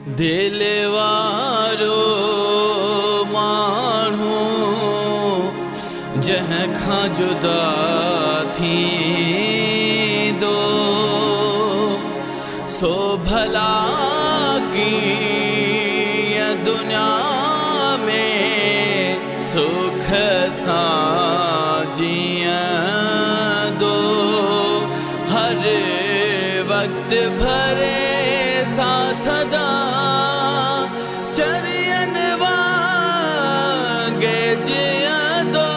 दिल वारो माण्हू जंहिंखां जुदा थींदो सो भला कीअं दुनिया में सुख सां जीअंदो हर वक्त भरे साथ दा चरियन वांगे जियंदो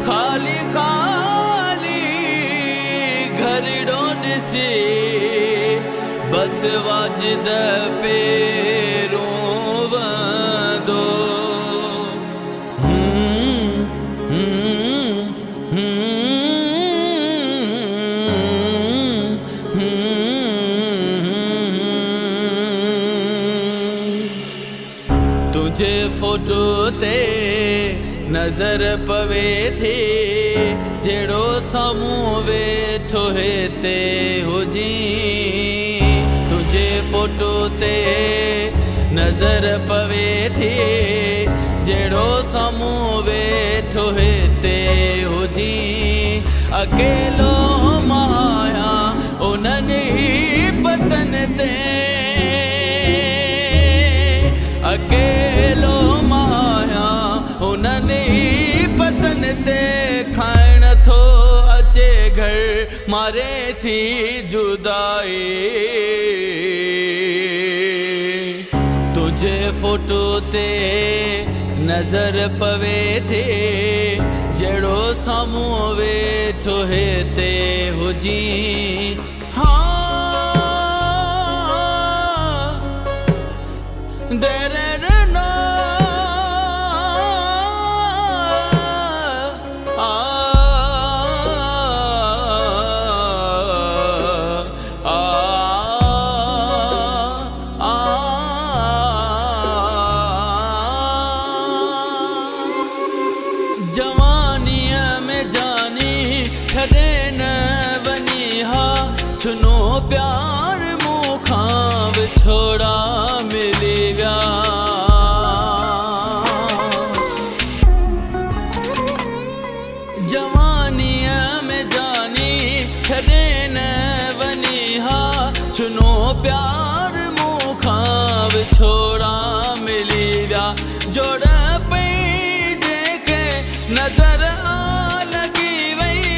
खाली खाली घरड़ो ॾिसी बस वाजिद पेरों वंदो तुझे फोटो ते नजर पवे थी जेड़ो सामूं वेठो हिते हुजी तुझे फोटो ते नजर पवे थी जेड़ो सामूं वेठो हिते हुजी अकेलो माया उन्हनि ही पतन ते अकेलो माया उन्हनि ही पतन ते खाइण थो अचे घर मारे थी जुदाई तुझे फोटो ते नजर पवे थी जेड़ो सामूं वेठो हिते हुजी जवानीअ में जानी छॾे न वञी हा छुनो प्यार मूंखां विछोड़ा मिली विया जवानीअ में जानी छॾे न वञी हा छुनो प्यार मूंखां विछोड़ा मिली विया जोड़ नजर आ लगी वही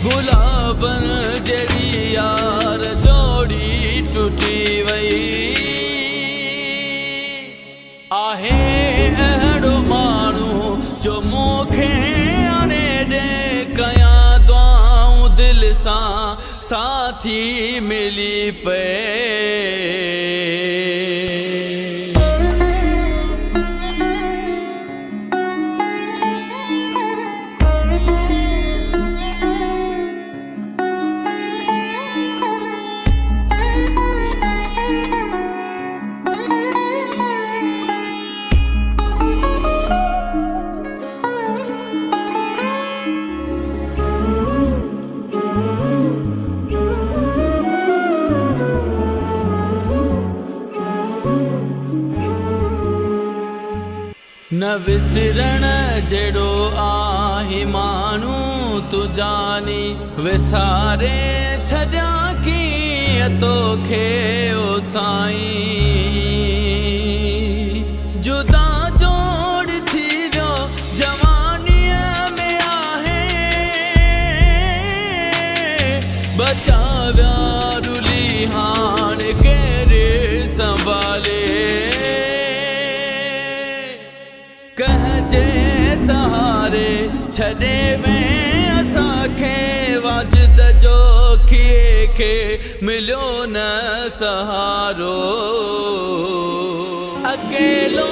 गुलाबन जड़ी यार जोड़ी टूटी वही आहे अहिड़ो माण्हू जो मूंखे आणे ॾे कयां दुआऊं दिल सां साथी मिली पए न विसरण जेड़ो आही मानू तू जानी विसारे छड्या कीअं तोखे ओ साईं जुदा जोड़ थी वियो जवानीअ में आहे बचाव्या रुली हाण केरे संभाले कहजे सहारे छॾे में असांखे वाजिद जो खीए खे मिलियो न सहारो अकेलो